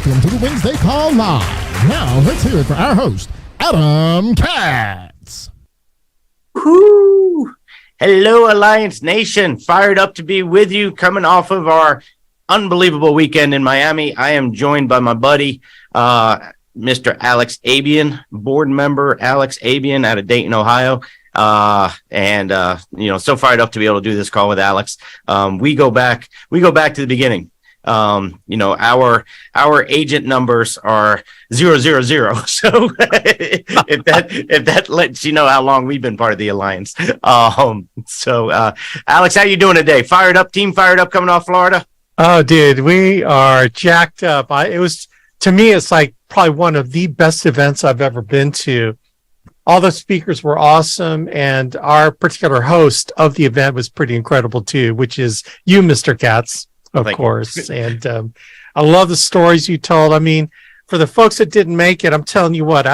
Welcome to the Wednesday Call Live. Now, let's hear it for our host, Adam Katz. Woo! Hello, Alliance Nation. Fired up to be with you coming off of our unbelievable weekend in Miami. I am joined by my buddy, Mr. Alex Abuyuan, board member Alex Abuyuan out of Dayton, Ohio. So fired up to be able to do this call with Alex. We go back to the beginning. Our agent numbers are 000. So if that lets you know how long we've been part of the Alliance. Alex, how you doing today? Fired up, team fired up coming off Florida? Oh, dude, we are jacked up. To me, it's like probably one of the best events I've ever been to. All the speakers were awesome, and our particular host of the event was pretty incredible too, which is you, Mr. Katz. Of course. And I love the stories you told. I mean, for the folks that didn't make it, I'm telling you what,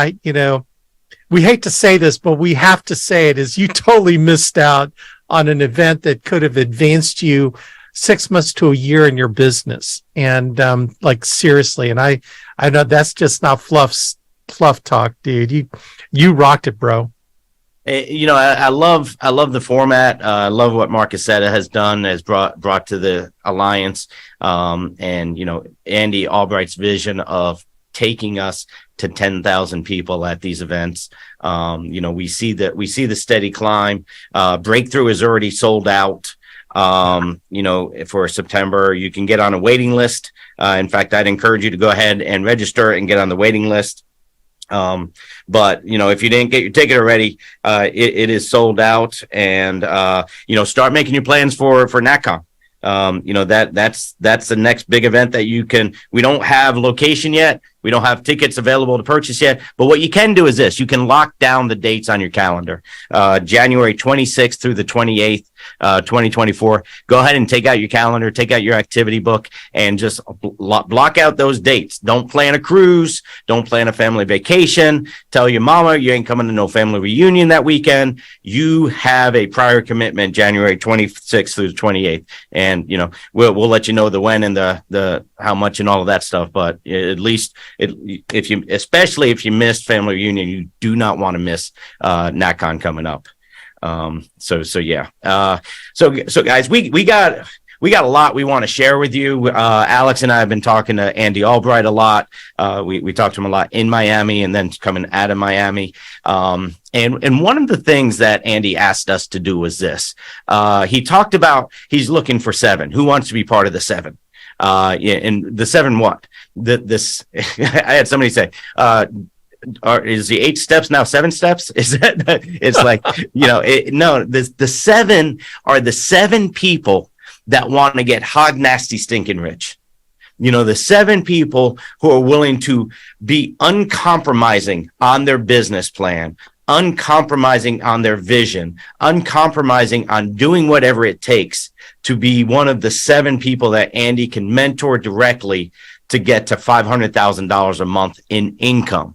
we hate to say this, but we have to say it, is you totally missed out on an event that could have advanced you 6 months to a year in your business. And seriously, and I know that's just not fluff talk, dude. You rocked it, bro. I love the format. I love what Mark Casetta has brought to the Alliance. Andy Albright's vision of taking us to 10,000 people at these events. We see the steady climb. Breakthrough is already sold out. For September. You can get on a waiting list. In fact, I'd encourage you to go ahead and register and get on the waiting list. But if you didn't get your ticket already, it is sold out, and start making your plans for NatCon. That's the next big event that we don't have location yet. We don't have tickets available to purchase yet, but what you can do is this: you can lock down the dates on your calendar. January 26th through the 28th, 2024. Go ahead and take out your calendar, take out your activity book, and just block out those dates. Don't plan a cruise. Don't plan a family vacation. Tell your mama you ain't coming to no family reunion that weekend. You have a prior commitment January 26th through the 28th, and we'll let you know the when and the how much and all of that stuff. But at least especially if you missed family reunion, you do not want to miss NatCon coming up. So guys, we got a lot we want to share with you. Alex and I have been talking to Andy Albright a lot. We talked to him a lot in Miami and then coming out of Miami. And one of the things that Andy asked us to do was this. He talked about he's looking for 7. Who wants to be part of the 7? And the 7 what? I had somebody say, is the 8 steps now 7 steps? Is that it's like, the 7 are the 7 people that want to get hog nasty stinking rich. The 7 people who are willing to be uncompromising on their business plan, uncompromising on their vision, uncompromising on doing whatever it takes to be one of the 7 people that Andy can mentor directly to get to $500,000 a month in income.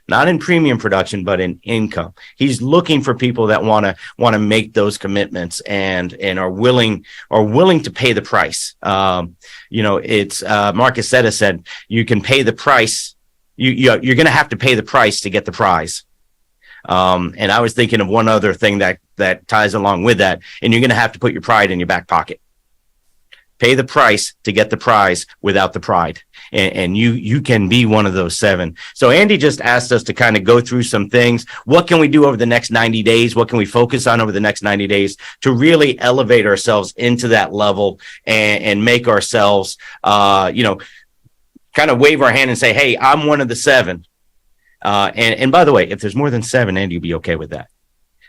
Not in premium production, but in income. He's looking for people that want to make those commitments and are willing to pay the price. It's Mark Casetta said you can pay the price. You're going to have to pay the price to get the prize. And I was thinking of one other thing that ties along with that, and you're going to have to put your pride in your back pocket. Pay the price to get the prize without the pride. And you can be one of those 7. So Andy just asked us to kind of go through some things. What can we do over the next 90 days? What can we focus on over the next 90 days to really elevate ourselves into that level and make ourselves, kind of wave our hand and say, hey, I'm one of the 7. And by the way, if there's more than 7, Andy, you'll be okay with that.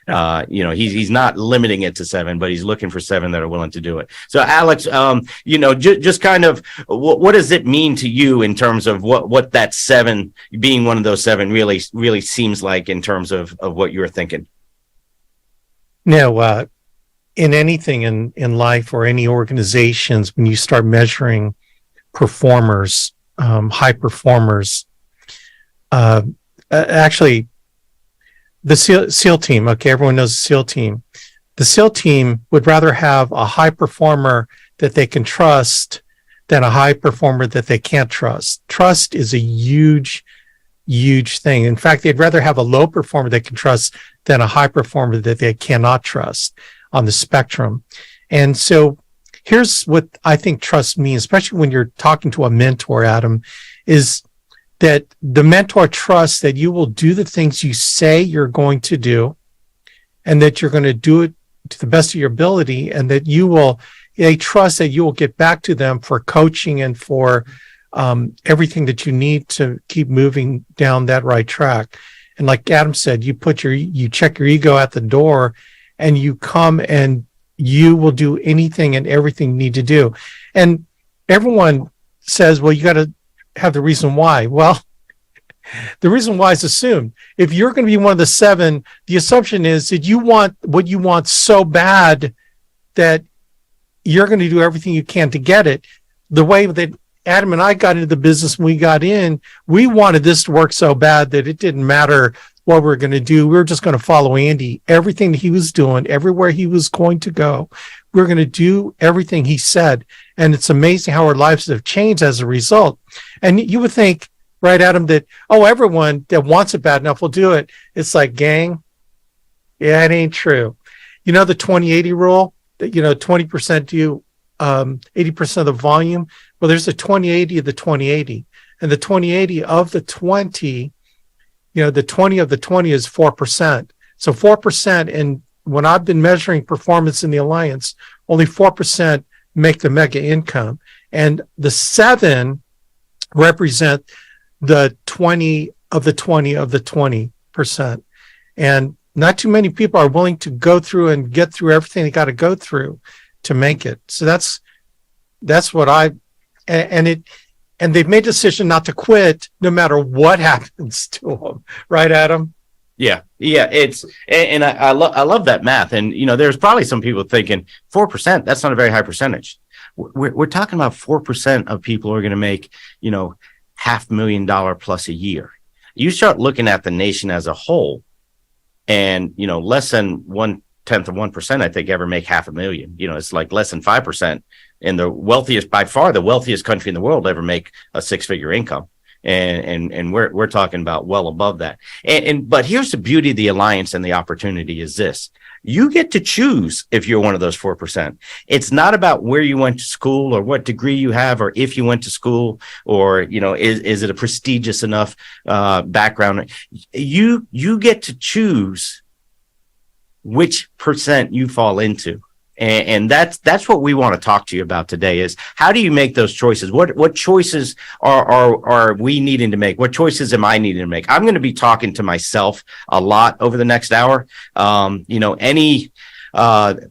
He's not limiting it to 7, but he's looking for 7 that are willing to do it. So Alex, just kind of what does it mean to you in terms of what that 7 being one of those 7 really seems like in terms of what you're thinking? No, in anything in life or any organizations, when you start measuring performers, high performers, actually, the SEAL team, okay, everyone knows the SEAL team. The SEAL team would rather have a high performer that they can trust than a high performer that they can't trust. Trust is a huge thing. In fact, they'd rather have a low performer they can trust than a high performer that they cannot trust on the spectrum. And so here's what I think trust means, especially when you're talking to a mentor, Adam, is that the mentor trusts that you will do the things you say you're going to do, and that you're going to do it to the best of your ability, and that they trust that you will get back to them for coaching and for everything that you need to keep moving down that right track. And like Adam said, you check your ego at the door, and you come and you will do anything and everything you need to do. And everyone says, well, you got to have the reason why. Well, the reason why is assumed. If you're going to be one of the 7, the assumption is that you want what you want so bad that you're going to do everything you can to get it. The way that Adam and I got into the business when we got in, we wanted this to work so bad that it didn't matter what we were going to do. We were just going to follow Andy. Everything that he was doing, everywhere he was going to go, we we're going to do everything he said. And it's amazing how our lives have changed as a result. And you would think, right, Adam, that, everyone that wants it bad enough will do it. It's like, gang, yeah, it ain't true. You know the 20-80 rule? That 20% do 80% of the volume. Well, there's a 20-80 of the 20-80. And the 20-80 of the 20, the 20 of the 20 is 4%. So 4%, and when I've been measuring performance in the Alliance, only 4% make the mega income. And the 7 represent the 20 of the 20 of the 20%. And not too many people are willing to go through and get through everything they got to go through to make it. So that's what and they've made a decision not to quit no matter what happens to them. Right, Adam? Yeah. I love that math. And, there's probably some people thinking 4%, that's not a very high percentage. We're talking about 4% of people who are going to make, $500,000 plus a year. You start looking at the nation as a whole, and, less than 1/10 of 1%, I think, ever make $500,000. It's like less than 5%. And by far the wealthiest country in the world ever make a 6-figure income. And we're talking about well above that. But here's the beauty of the Alliance and the opportunity is this. You get to choose if you're one of those 4%. It's not about where you went to school or what degree you have, or if you went to school, or, is it a prestigious enough background? You get to choose which percent you fall into. And that's what we want to talk to you about today is how do you make those choices? What choices are we needing to make? What choices am I needing to make? I'm going to be talking to myself a lot over the next hour.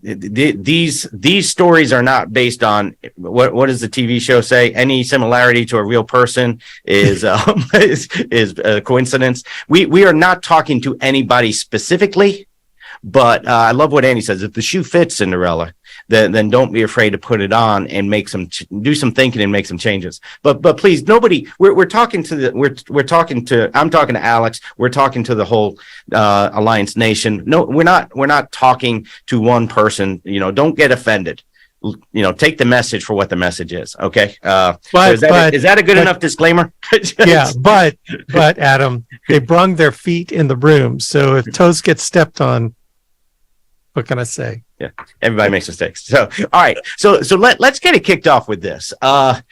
These stories are not based on what does the TV show say? Any similarity to a real person is a coincidence. We are not talking to anybody specifically. But I love what Andy says. If the shoe fits, Cinderella, then don't be afraid to put it on and make do some thinking and make some changes. But please, nobody. I'm talking to Alex. We're talking to the whole Alliance Nation. No, we're not talking to one person. Don't get offended. Take the message for what the message is. Okay. Is that a good enough disclaimer? Yeah, but Adam, they brung their feet in the room. So if toes get stepped on, what can I say? Yeah, everybody makes mistakes. So, all right. So let's get it kicked off with this. The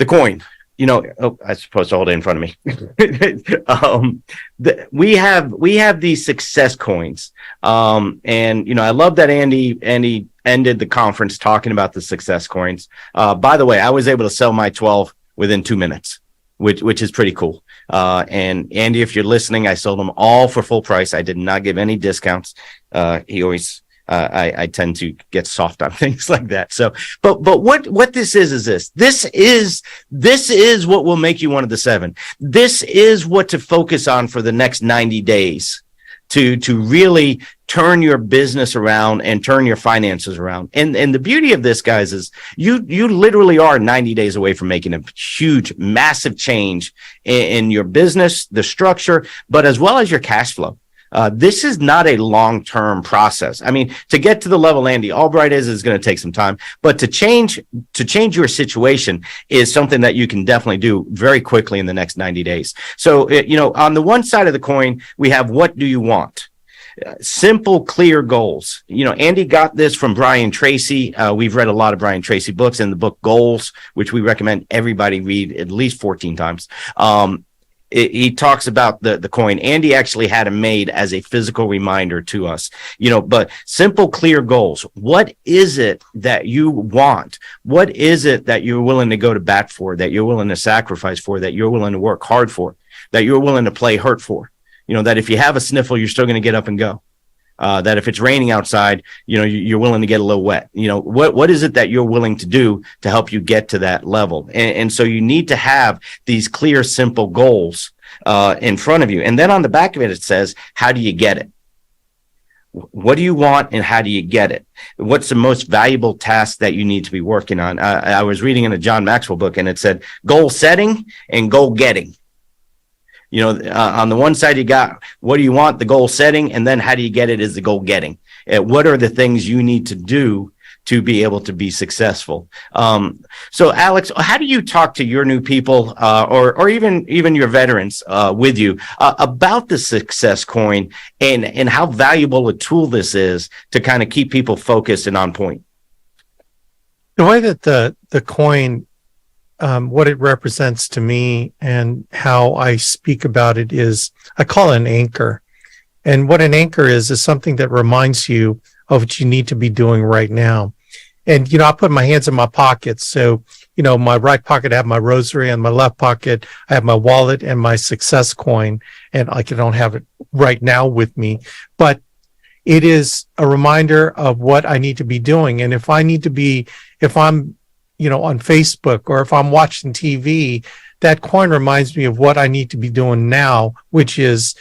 coin. I'm supposed to hold it in front of me. We have these success coins. And I love that Andy ended the conference talking about the success coins. By the way, I was able to sell my 12 within 2 minutes, which is pretty cool. And Andy, if you're listening, I sold them all for full price. I did not give any discounts. He always, I tend to get soft on things like that. So, but what this is this. This is what will make you one of the 7. This is what to focus on for the next 90 days to really turn your business around and turn your finances around. And the beauty of this, guys, is you literally are 90 days away from making a huge, massive change in your business, the structure, but as well as your cash flow. This is not a long-term process. I mean, to get to the level Andy Albright is going to take some time, but to change your situation is something that you can definitely do very quickly in the next 90 days. So, on the one side of the coin, we have, what do you want? Simple, clear goals. Andy got this from Brian Tracy. We've read a lot of Brian Tracy books, and the book Goals, which we recommend everybody read at least 14 times. He talks about the coin. Andy actually had it made as a physical reminder to us, but simple, clear goals. What is it that you want? What is it that you're willing to go to bat for, that you're willing to sacrifice for, that you're willing to work hard for, that you're willing to play hurt for? That if you have a sniffle, you're still going to get up and go. That if it's raining outside, you're willing to get a little wet. What is it that you're willing to do to help you get to that level? And so you need to have these clear, simple goals in front of you. And then on the back of it, it says, how do you get it? What do you want and how do you get it? What's the most valuable task that you need to be working on? I was reading in a John Maxwell book, and it said goal setting and goal getting. On the one side, you got what do you want, the goal setting, and then how do you get it is the goal getting. What are the things you need to do to be able to be successful? So, Alex, how do you talk to your new people or even your veterans with you about the success coin and how valuable a tool this is to kind of keep people focused and on point? The way that the coin, what it represents to me and how I speak about it is, I call it an anchor. And what an anchor is something that reminds you of what you need to be doing right now. And, I put my hands in my pockets. So, my right pocket, I have my rosary, and my left pocket, I have my wallet and my success coin. And I don't have it right now with me, but it is a reminder of what I need to be doing. And if I'm on Facebook, or if I'm watching TV, that coin reminds me of what I need to be doing now, which is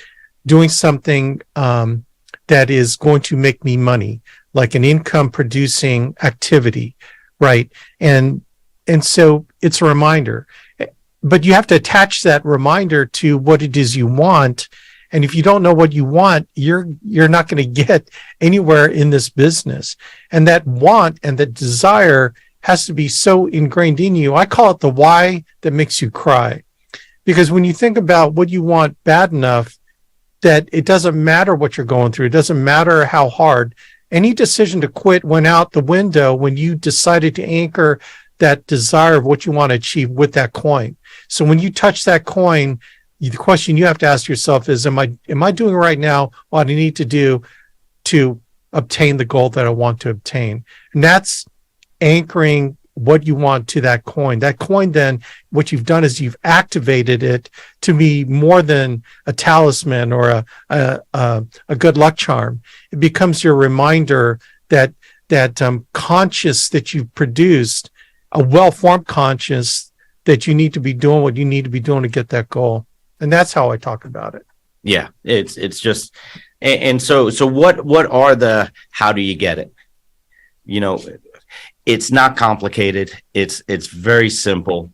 doing something that is going to make me money, like an income producing activity, right? And so it's a reminder, but you have to attach that reminder to what it is you want. And if you don't know what you want, you're not going to get anywhere in this business. And that want and that desire has to be so ingrained in you. I call it the why that makes you cry. Because when you think about what you want bad enough, that it doesn't matter what you're going through, it doesn't matter how hard, any decision to quit went out the window when you decided to anchor that desire of what you want to achieve with that coin. So when you touch that coin, the question you have to ask yourself is, am I doing right now what I need to do to obtain the goal that I want to obtain? And that's anchoring what you want to that coin. That coin, then, what you've done is you've activated it to be more than a talisman or a good luck charm. It becomes your reminder that conscious that you've produced, a well-formed conscious that you need to be doing what you need to be doing to get that goal. And that's how I talk about it. Yeah, it's just, and so what are the, how do you get it? It's not complicated. It's very simple.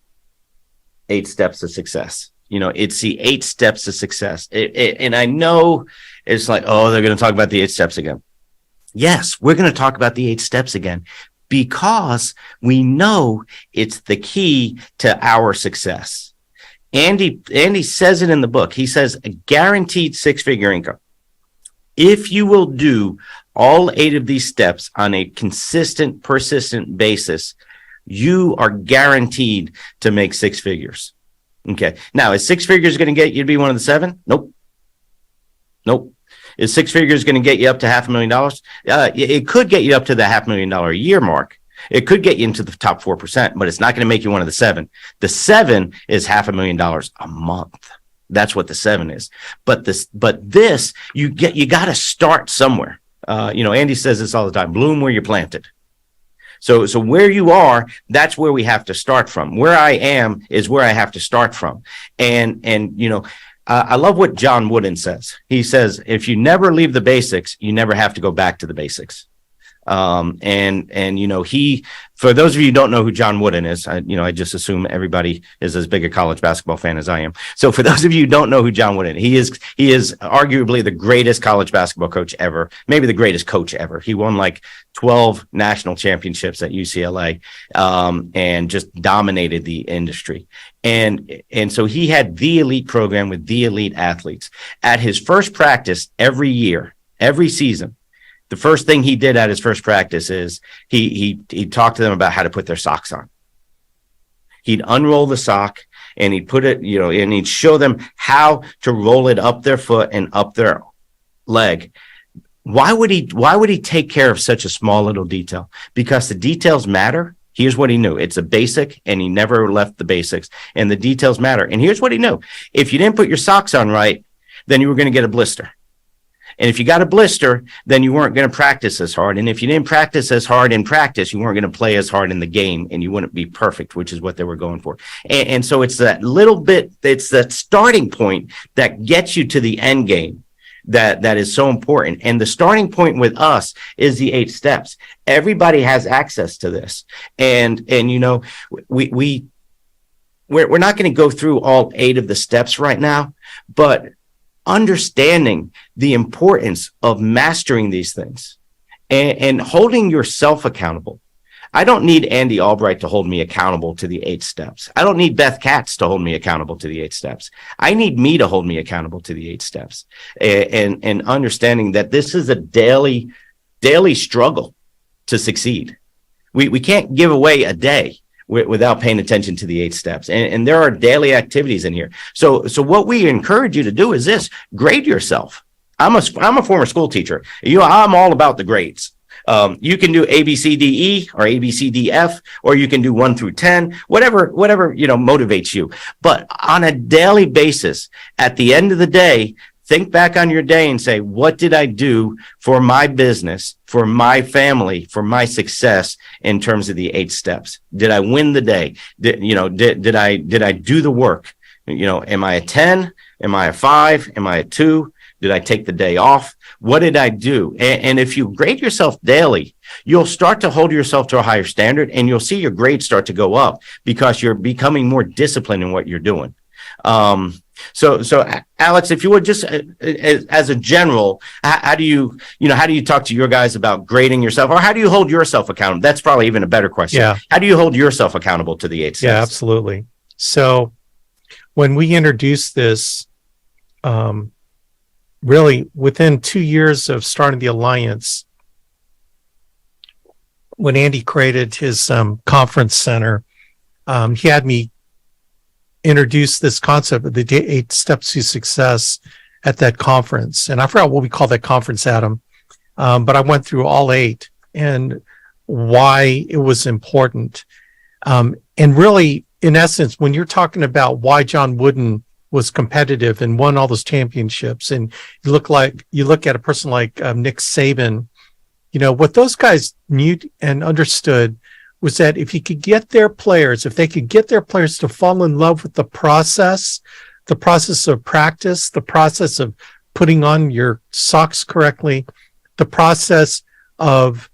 8 steps to success. It's the 8 steps to success. And I know it's like, oh, they're going to talk about the 8 steps again. Yes, we're going to talk about the 8 steps again, because we know it's the key to our success. Andy says it in the book. He says a guaranteed 6-figure income. If you will do all 8 of these steps on a consistent, persistent basis, you are guaranteed to make 6 figures. Okay. Now, is 6 figures going to get you to be one of the 7? Nope. Is 6 figures going to get you up to $500,000? It could get you up to the $500,000 a year mark. It could get you into the top 4%, but it's not going to make you one of the 7. The 7 is $500,000 a month. That's what the 7 is. But this, you got to start somewhere. Andy says this all the time: bloom where you're planted. So where you are, that's where we have to start from. Where I am is where I have to start from. And I love what John Wooden says. He says, if you never leave the basics, you never have to go back to the basics. And he, for those of you who don't know who John Wooden is, I just assume everybody is as big a college basketball fan as I am. So for those of you who don't know who John Wooden, he is arguably the greatest college basketball coach ever, maybe the greatest coach ever. He won like 12 national championships at UCLA, and just dominated the industry. And so he had the elite program with the elite athletes. At his first practice every year, every season, the first thing he did at his first practice is he talked to them about how to put their socks on. He'd unroll the sock and he'd put it, and he'd show them how to roll it up their foot and up their leg. Why would he take care of such a small little detail? Because the details matter. Here's what he knew. It's a basic, and he never left the basics, and the details matter. And here's what he knew. If you didn't put your socks on right, then you were going to get a blister. And if you got a blister, then you weren't going to practice as hard. And if you didn't practice as hard in practice, you weren't going to play as hard in the game, and you wouldn't be perfect, which is what they were going for. And so it's that little bit, it's that starting point that gets you to the end game that is so important. And the starting point with us is the 8 steps. Everybody has access to this. And we're not going to go through all 8 of the steps right now, but understanding the importance of mastering these things and holding yourself accountable. I don't need Andy Albright to hold me accountable to the 8 steps. I don't need Beth Katz to hold me accountable to the 8 steps. I need me to hold me accountable to the 8 steps, and understanding that this is a daily struggle to succeed. We can't give away a day without paying attention to the 8 steps. And there are daily activities in here. So what we encourage you to do is this: grade yourself. I'm a former school teacher. I'm all about the grades. You can do A, B, C, D, E, or A, B, C, D, F, or you can do 1 through 10, whatever, motivates you. But on a daily basis, at the end of the day, think back on your day and say, what did I do for my business, for my family, for my success in terms of the 8 steps? Did I win the day? Did I do the work? Am I a 10? Am I a 5? Am I a 2? Did I take the day off? What did I do? And if you grade yourself daily, you'll start to hold yourself to a higher standard, and you'll see your grades start to go up because you're becoming more disciplined in what you're doing. So Alex, if you would just as a general, how do you talk to your guys about grading yourself, or how do you hold yourself accountable? That's probably even a better question. Yeah. How do you hold yourself accountable to the 8 steps? Yeah, absolutely. So when we introduced this, really within 2 years of starting the Alliance, when Andy created his conference center, he had me introduce this concept of the 8 steps to success at that conference. And I forgot what we called that conference, Adam. But I went through all 8 and why it was important. And really, in essence, when you're talking about why John Wooden was competitive and won all those championships, and you look at a person like Nick Saban, what those guys knew and understood was that if they could get their players to fall in love with the process of practice, the process of putting on your socks correctly, the process of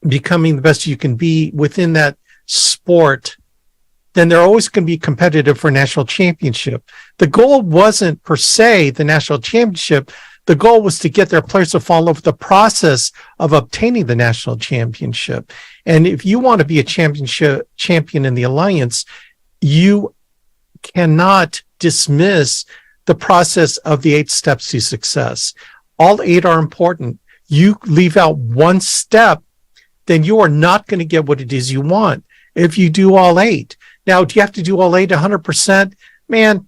becoming the best you can be within that sport, then they're always going to be competitive for a national championship. The goal wasn't per se the national championship. The goal was to get their players to fall in love with the process of obtaining the national championship. And if you want to be a champion in the Alliance, you cannot dismiss the process of the 8 steps to success. All 8 are important. You leave out one step, then you are not going to get what it is you want if you do all 8. Now, do you have to do all 8 100%? Man,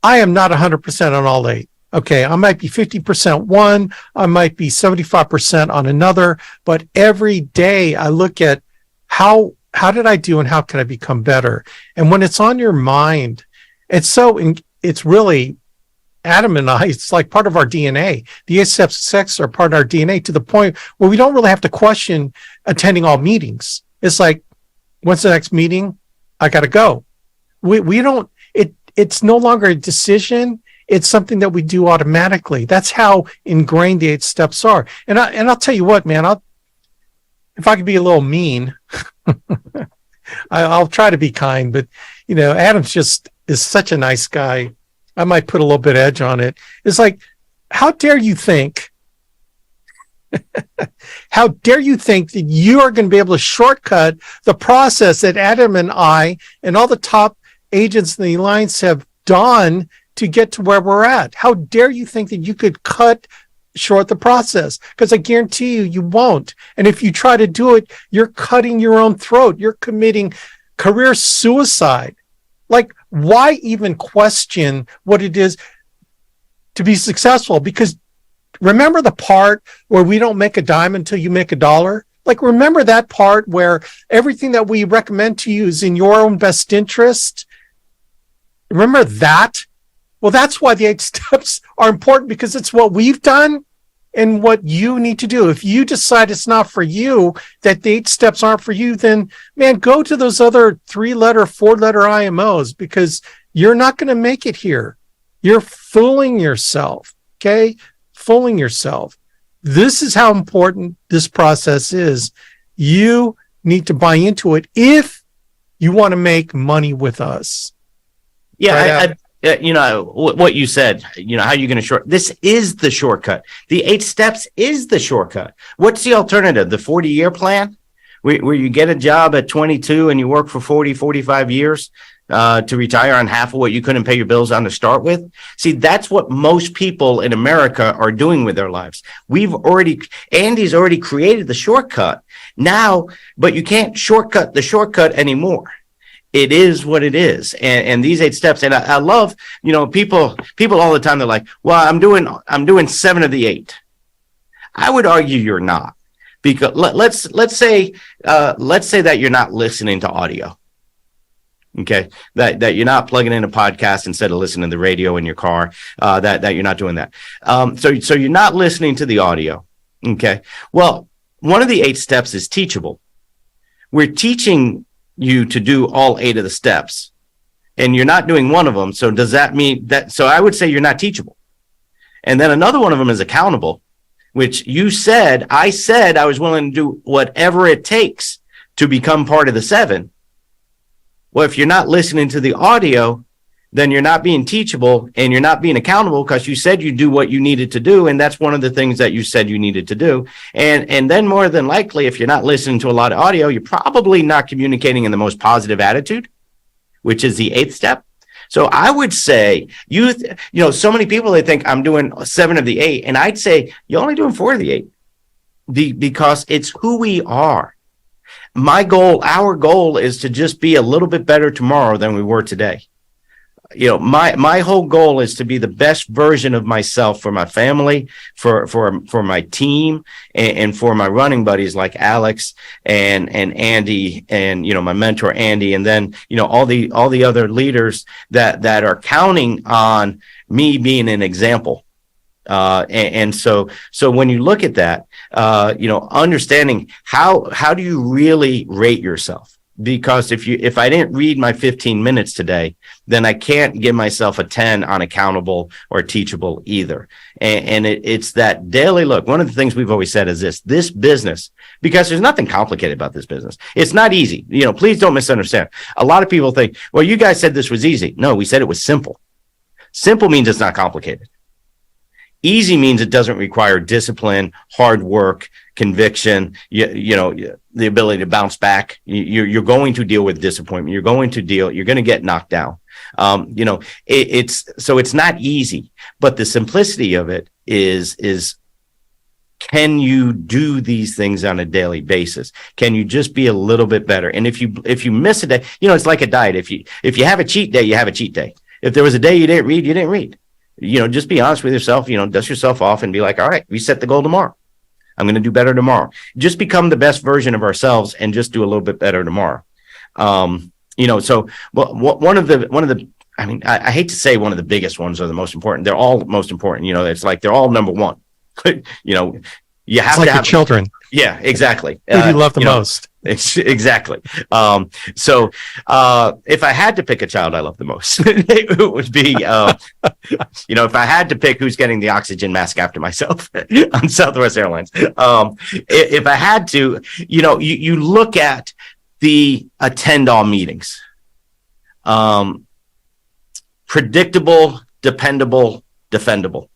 I am not 100% on all 8. Okay, I might be 50% one, I might be 75% on another, but every day I look at how did I do and how can I become better? And when it's on your mind, it's really, Adam and I, it's like part of our DNA. The 8 steps to success are part of our DNA, to the point where we don't really have to question attending all meetings. It's like, when's the next meeting? I got to go. We don't, it's no longer a decision. It's something that we do automatically. That's how ingrained the 8 steps are. And I'll tell you what, man, if I could be a little mean, I'll try to be kind, but Adam's just is such a nice guy. I might put a little bit of edge on it. It's like, how dare you think how dare you think that you are going to be able to shortcut the process that Adam and I and all the top agents in the alliance have done to get to where we're at? How dare you think that you could cut short the process? Because I guarantee you won't. And if you try to do it, you're cutting your own throat. You're committing career suicide. Like, why even question what it is to be successful? Because remember the part where we don't make a dime until you make a dollar? Like, remember that part where everything that we recommend to you is in your own best interest? Remember that? Well, that's why the 8 steps are important, because it's what we've done and what you need to do. If you decide it's not for you, that the 8 steps aren't for you, then, man, go to those other 3-letter, 4-letter IMOs, because you're not going to make it here. You're fooling yourself, okay? Fooling yourself. This is how important this process is. You need to buy into it if you want to make money with us. Yeah, what you said, how you're going to this is the shortcut. The 8 steps is the shortcut. What's the alternative? The 40-year plan, where you get a job at 22 and you work for 40, 45 years to retire on half of what you couldn't pay your bills on to start with. See, that's what most people in America are doing with their lives. Andy's already created the shortcut now, but you can't shortcut the shortcut anymore. It is what it is. And these 8 steps, and I love, people all the time, they're like, well, I'm doing 7 of the 8. I would argue you're not, because let's say that you're not listening to audio. Okay, that you're not plugging in a podcast instead of listening to the radio in your car, that you're not doing that. So you're not listening to the audio. Okay, well, one of the 8 steps is teachable. We're teaching you to do all 8 of the steps, and you're not doing one of them. So does that mean that? So I would say you're not teachable. And then another one of them is accountable, which I said I was willing to do whatever it takes to become part of the 7. Well, if you're not listening to the audio, then you're not being teachable and you're not being accountable, because you said you do what you needed to do. And that's one of the things that you said you needed to do. And then more than likely, if you're not listening to a lot of audio, you're probably not communicating in the most positive attitude, which is the 8th step. So I would say so many people, they think I'm doing 7 of the 8. And I'd say you're only doing 4 of the 8 because it's who we are. Our goal is to just be a little bit better tomorrow than we were today. My whole goal is to be the best version of myself for my family, for my team, and for my running buddies like Alex and Andy, and my mentor Andy, and then all the other leaders that are counting on me being an example. And so when you look at that, understanding how do you really rate yourself? Because if I didn't read my 15 minutes today, then I can't give myself a 10 on accountable or teachable either. And it's that daily look. One of the things we've always said is this business, because there's nothing complicated about this business. It's not easy. Please don't misunderstand. A lot of people think, well, you guys said this was easy. No, we said it was simple. Simple means it's not complicated. Easy means it doesn't require discipline, hard work, conviction, the ability to bounce back. You're going to deal with disappointment. You're going to get knocked down. It's not easy, but the simplicity of it is can you do these things on a daily basis? Can you just be a little bit better? And if you miss a day, it's like a diet. If you have a cheat day, you have a cheat day. If there was a day you didn't read, you didn't read. Just be honest with yourself, dust yourself off and be like, all right, we set the goal tomorrow. I'm going to do better tomorrow. Just become the best version of ourselves and just do a little bit better tomorrow. So one of the, I hate to say one of the biggest ones are the most important. They're all most important. It's like they're all number one. You have it's like to have your children. Yeah, exactly. Who do you love the most? Exactly. So if I had to pick a child I love the most, it would be, if I had to pick who's getting the oxygen mask after myself on Southwest Airlines, if I had to, you look at the attend all meetings, predictable, dependable, defendable.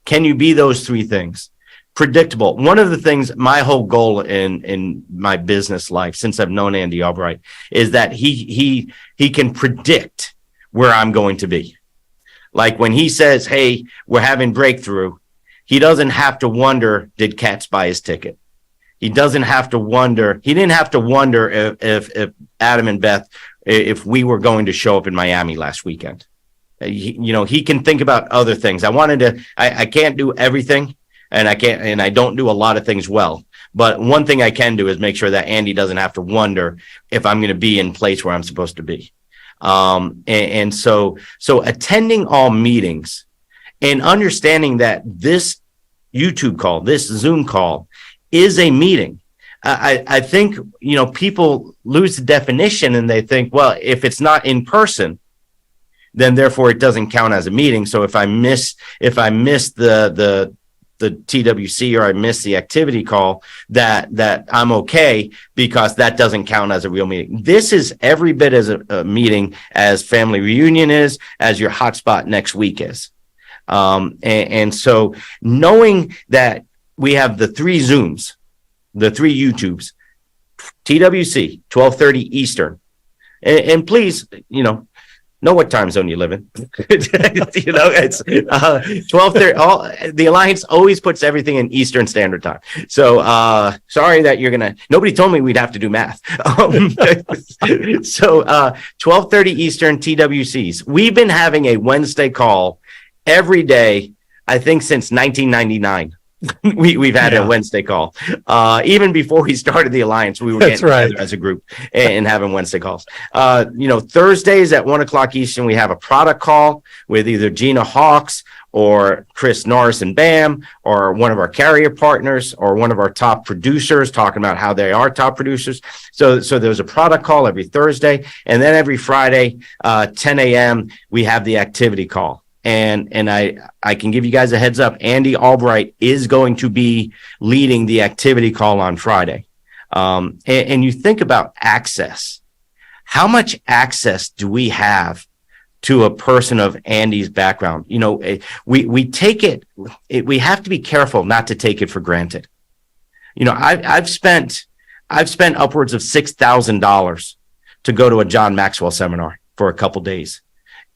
Can you be those three things? Predictable. One of the things, my whole goal in my business life since I've known Andy Albright is that he can predict where I'm going to be. Like when he says, "Hey, we're having breakthrough," he doesn't have to wonder, did Katz buy his ticket? He doesn't have to wonder. He didn't have to wonder if Adam and Beth, if we were going to show up in Miami last weekend. He can think about other things. I can't do everything. And I don't do a lot of things well. But one thing I can do is make sure that Andy doesn't have to wonder if I'm going to be in place where I'm supposed to be. So attending all meetings and understanding that this YouTube call, this Zoom call is a meeting. I think, people lose the definition and they think, well, if it's not in person, then therefore it doesn't count as a meeting. So if I miss the TWC or I miss the activity call, that I'm okay because that doesn't count as a real meeting. This is every bit as a meeting as family reunion is, as your hotspot next week is. And so knowing that we have the three Zooms, the three YouTubes, TWC, 12:30 Eastern, and please, know what time zone you live in. It's 12:30. The Alliance always puts everything in Eastern Standard Time. So sorry that nobody told me we'd have to do math. So 12:30 Eastern TWCs. We've been having a Wednesday call every day, I think since 1999. We've had a Wednesday call. Even before we started the Alliance, we were getting together as a group and having Wednesday calls. Thursdays at 1:00 Eastern, we have a product call with either Gina Hawks or Chris Norris and Bam, or one of our carrier partners, or one of our top producers talking about how they are top producers. So there's a product call every Thursday, and then every Friday, 10 a.m., we have the activity call. And I can give you guys a heads up. Andy Albright is going to be leading the activity call on Friday. And you think about access. How much access do we have to a person of Andy's background? We take it. We have to be careful not to take it for granted. I've spent upwards of $6,000 to go to a John Maxwell seminar for a couple days.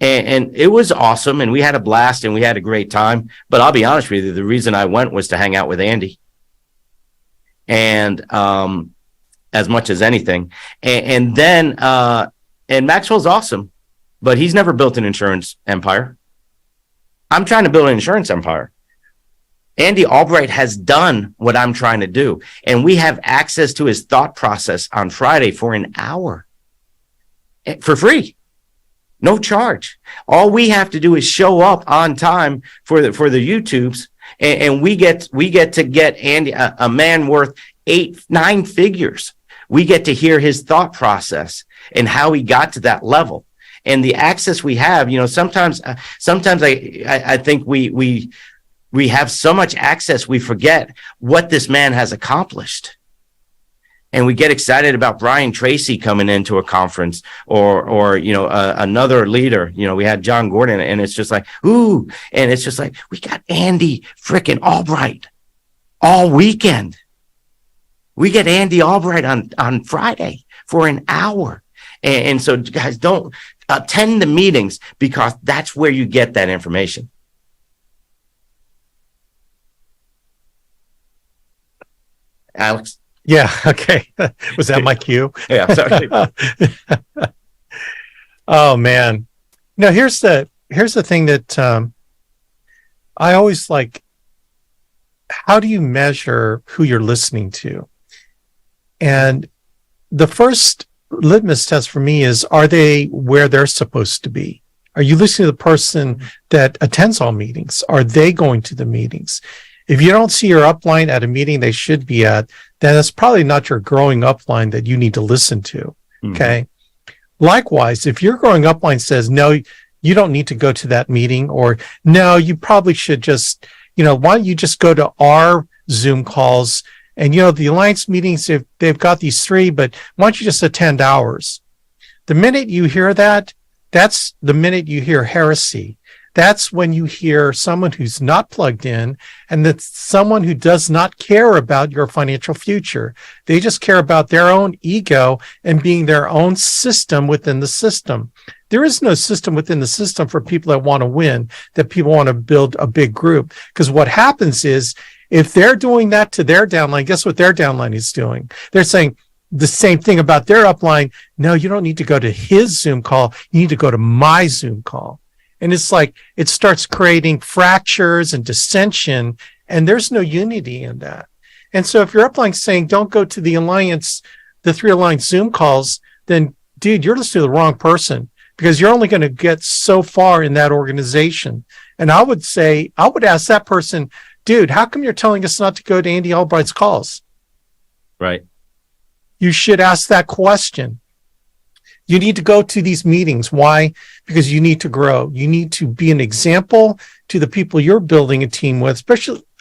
And it was awesome, and we had a blast, and we had a great time. But I'll be honest with you, the reason I went was to hang out with Andy. And as much as anything. And then Maxwell's awesome, but he's never built an insurance empire. I'm trying to build an insurance empire. Andy Albright has done what I'm trying to do. And we have access to his thought process on Friday for an hour for free. No charge. All we have to do is show up on time for the YouTubes, and we get to get Andy, a man worth 8-9 figures. We get to hear his thought process and how he got to that level, and the access we have. Sometimes I think we have so much access we forget what this man has accomplished. And we get excited about Brian Tracy coming into a conference or another leader. We had John Gordon, and it's just like, ooh. And it's just like, we got Andy freaking Albright all weekend. We get Andy Albright on Friday for an hour. And so guys, don't attend the meetings, because that's where you get that information. Alex? Yeah. Okay. Was that my cue? Yeah. Sorry. Oh man. No, here's the thing that I always like. How do you measure who you're listening to? And the first litmus test for me is, are they where they're supposed to be? Are you listening to the person that attends all meetings? Are they going to the meetings? If you don't see your upline at a meeting they should be at, then that's probably not your growing upline that you need to listen to. Okay. Likewise, if your growing upline says, no, you don't need to go to that meeting, or no, you probably should just, why don't you just go to our Zoom calls? And, the alliance meetings, if they've got these 3, but why don't you just attend ours? The minute you hear that, that's the minute you hear heresy. That's when you hear someone who's not plugged in, and that's someone who does not care about your financial future. They just care about their own ego and being their own system within the system. There is no system within the system for people that want to win, that people want to build a big group. Because what happens is, if they're doing that to their downline, guess what their downline is doing? They're saying the same thing about their upline. No, you don't need to go to his Zoom call. You need to go to my Zoom call. And it's like, it starts creating fractures and dissension, and there's no unity in that. And so if your upline saying, don't go to the 3 alliance Zoom calls, then dude, you're listening to the wrong person, because you're only going to get so far in that organization. And I would ask that person, dude, how come you're telling us not to go to Andy Albright's calls? Right. You should ask that question. You need to go to these meetings. Why? Because you need to grow. You need to be an example to the people you're building a team with,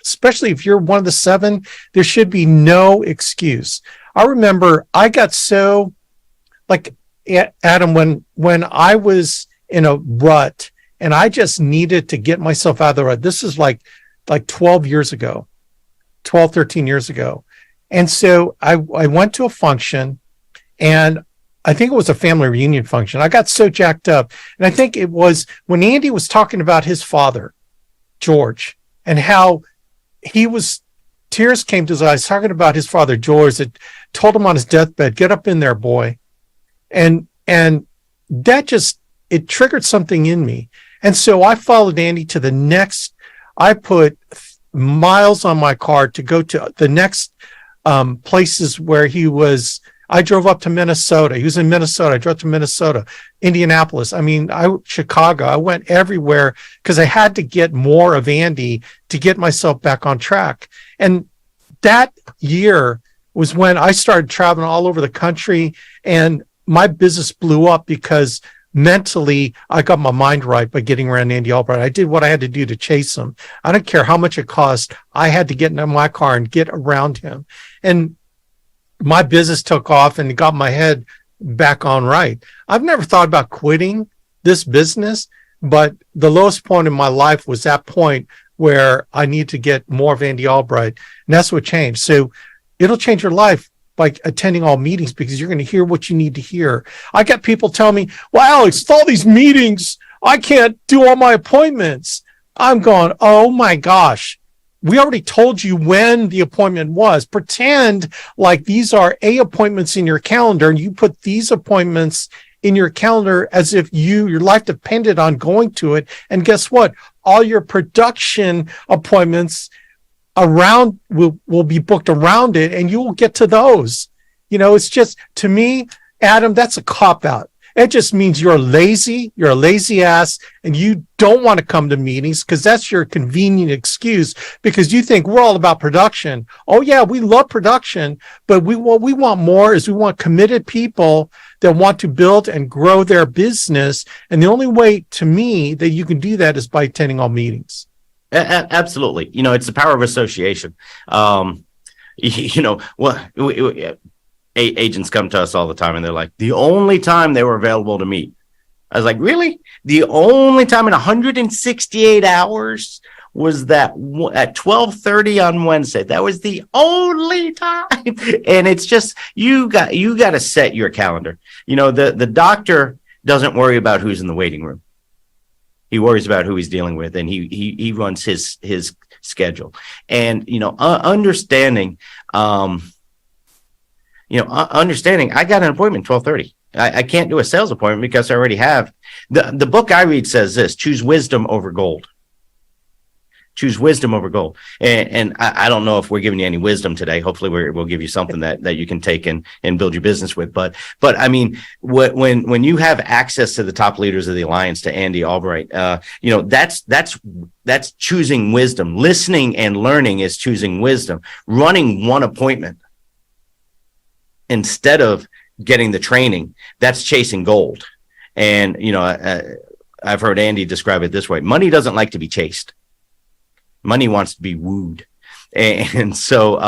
especially if you're one of the 7. There should be no excuse. I remember I got so, like, Adam, when I was in a rut and I just needed to get myself out of the rut. This is like 12 years ago, 12, 13 years ago. And so I went to a function, and I think it was a family reunion function. I got so jacked up. And I think it was when Andy was talking about his father, George, and how tears came to his eyes talking about his father, George, that told him on his deathbed, get up in there, boy. And that it triggered something in me. And so I followed Andy to the next, I put miles on my car to go to the next places where he was. I drove up to Minnesota. He was in Minnesota. I drove to Minnesota, Indianapolis. Chicago. I went everywhere because I had to get more of Andy to get myself back on track. And that year was when I started traveling all over the country, and my business blew up because mentally I got my mind right by getting around Andy Albright. I did what I had to do to chase him. I don't care how much it cost. I had to get in my car and get around him. And my business took off and got my head back on right. I've never thought about quitting this business, but the lowest point in my life was that point where I need to get more of Andy Albright. And that's what changed. So it'll change your life by attending all meetings, because you're going to hear what you need to hear. I got people tell me, well, Alex, with all these meetings, I can't do all my appointments. I'm going, oh my gosh. We already told you when the appointment was. Pretend like these are appointments in your calendar, and you put these appointments in your calendar as if your life depended on going to it. And guess what? All your production appointments around will be booked around it, and you will get to those. It's just, to me, Adam, that's a cop-out. It just means you're lazy, you're a lazy ass, and you don't want to come to meetings because that's your convenient excuse, because you think we're all about production. Oh yeah, we love production, but what we want more is we want committed people that want to build and grow their business. And the only way, to me, that you can do that is by attending all meetings. Absolutely. It's the power of association. Agents come to us all the time, and they're like, the only time they were available to meet. I was like, really? The only time in 168 hours was that at 12:30 on Wednesday. That was the only time. And it's just, you got to set your calendar. The doctor doesn't worry about who's in the waiting room. He worries about who he's dealing with, and he runs his schedule. And understanding I got an appointment 12:30. I can't do a sales appointment because I already have. The book I read says this: choose wisdom over gold. Choose wisdom over gold. And I don't know if we're giving you any wisdom today. Hopefully we'll give you something that you can take and build your business with. But I mean, when you have access to the top leaders of the Alliance, to Andy Albright, that's choosing wisdom. Listening and learning is choosing wisdom. Running one appointment instead of getting the training, that's chasing gold. And, I've heard Andy describe it this way. Money doesn't like to be chased. Money wants to be wooed. And so,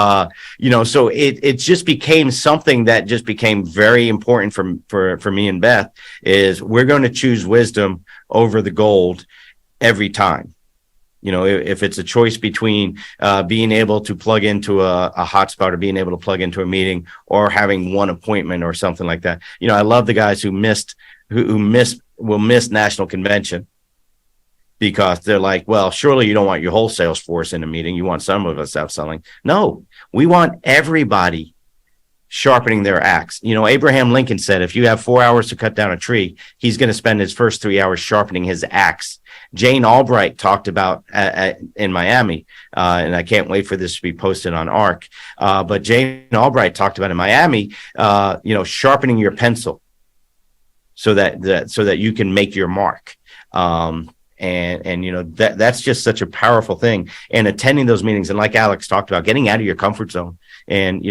so it just became something that just became very important for me and Beth, is we're going to choose wisdom over the gold every time. If it's a choice between being able to plug into a hotspot or being able to plug into a meeting or having one appointment or something like that. I love the guys who will miss national convention because they're like, well, surely you don't want your whole sales force in a meeting. You want some of us out selling. No, we want everybody sharpening their axe. Abraham Lincoln said, if you have 4 hours to cut down a tree, he's going to spend his first 3 hours sharpening his axe. Jane Albright talked about in Miami, and I can't wait for this to be posted on ARC. But Jane Albright talked about in Miami, sharpening your pencil so that you can make your mark. That's just such a powerful thing. And attending those meetings, and like Alex talked about, getting out of your comfort zone. And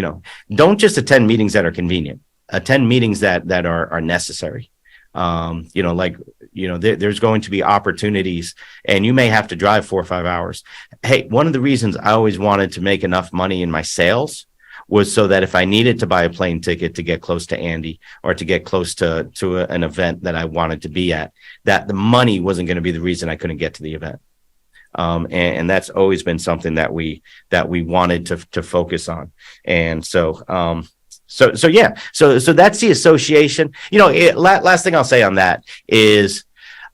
don't just attend meetings that are convenient. Attend meetings that are necessary. There's going to be opportunities, and you may have to drive 4 or 5 hours. Hey, one of the reasons I always wanted to make enough money in my sales was so that if I needed to buy a plane ticket to get close to Andy or to get close to an event that I wanted to be at, that the money wasn't going to be the reason I couldn't get to the event. And that's always been something that we wanted to focus on. And so that's the association. Last thing I'll say on that is,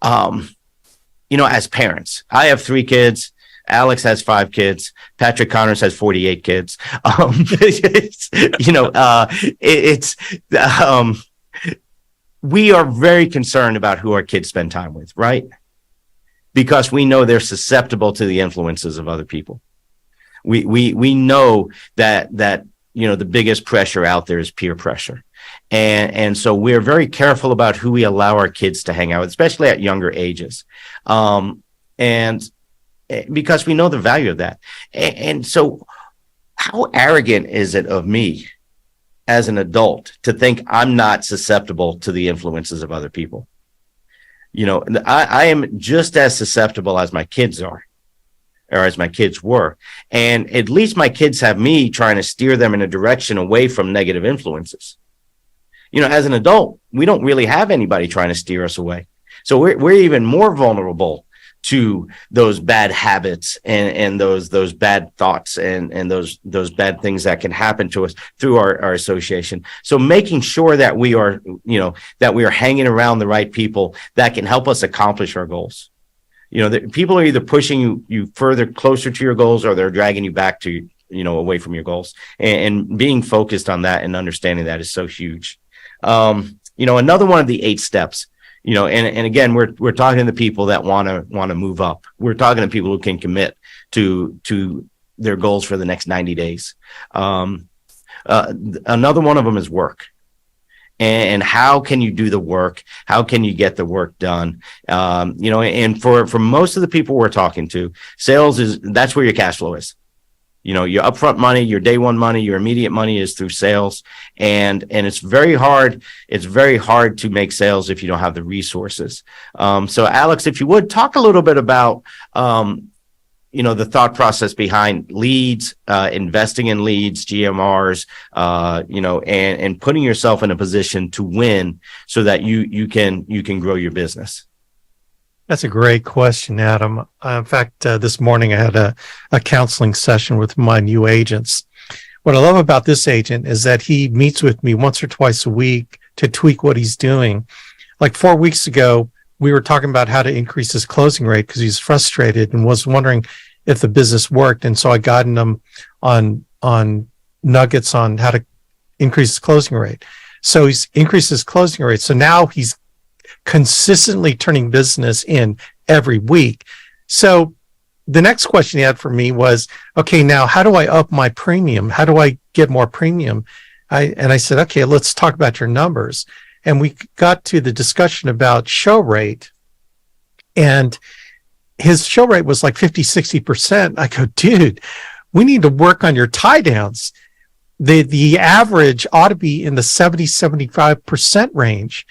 as parents, I have 3 kids. Alex has 5 kids. Patrick Connors has 48 kids. We are very concerned about who our kids spend time with, right? Because we know they're susceptible to the influences of other people. We know that the biggest pressure out there is peer pressure. And so we're very careful about who we allow our kids to hang out with, especially at younger ages. And because we know the value of that. And so how arrogant is it of me as an adult to think I'm not susceptible to the influences of other people? I am just as susceptible as my kids are, or as my kids were. And at least my kids have me trying to steer them in a direction away from negative influences. As an adult, we don't really have anybody trying to steer us away. So we're even more vulnerable to those bad habits and those bad thoughts and those bad things that can happen to us through our association. So making sure that we are hanging around the right people that can help us accomplish our goals. People are either pushing you further closer to your goals, or they're dragging you back to, away from your goals, and being focused on that and understanding that is so huge. Another one of the 8 steps, and again, we're talking to the people that want to move up. We're talking to people who can commit to their goals for the next 90 days. Another one of them is work. And how can you do the work? How can you get the work done? And for most of the people we're talking to, sales that's where your cash flow is. Your upfront money, your day one money, your immediate money is through sales. And it's very hard. It's very hard to make sales if you don't have the resources. So Alex, if you would talk a little bit about, the thought process behind leads, investing in leads, GMRs, and putting yourself in a position to win so that you can grow your business. That's a great question, Adam. In fact, this morning I had a counseling session with my new agents. What I love about this agent is that he meets with me once or twice a week to tweak what he's doing. Like 4 weeks ago, we were talking about how to increase his closing rate because he's frustrated and was wondering if the business worked. And so I guided him on nuggets on how to increase his closing rate. So he's increased his closing rate. So now he's consistently turning business in every week. So the next question he had for me was, okay, now how do I up my premium? How do I get more premium? I said, okay, let's talk about your numbers. And we got to the discussion about show rate, and his show rate was like 50, 60%. I go, dude, we need to work on your tie downs. the average ought to be in the 70-75% range.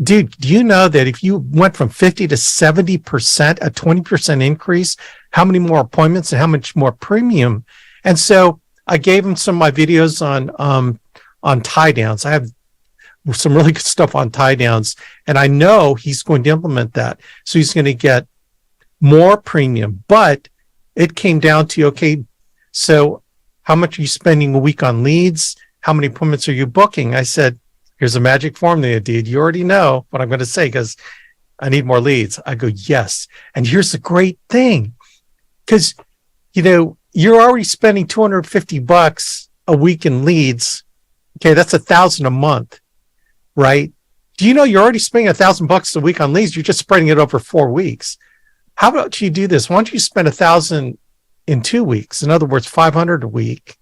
Dude, do you know that if you went from 50 to 70%, a 20% increase, how many more appointments and how much more premium? And so I gave him some of my videos on tie downs. I have some really good stuff on tie downs, and I know he's going to implement that. So he's going to get more premium, but it came down to, okay, so how much are you spending a week on leads? How many appointments are you booking? I said, here's a magic formula, dude. You already know what I'm going to say because I need more leads. I go, yes. And here's the great thing, because, you know, you're already spending $250 a week in leads. Okay, that's $1,000 a month, right? Do you know you're already spending $1,000 a week on leads? You're just spreading it over 4 weeks. How about you do this? Why don't you spend $1,000 in 2 weeks? In other words, $500 a week,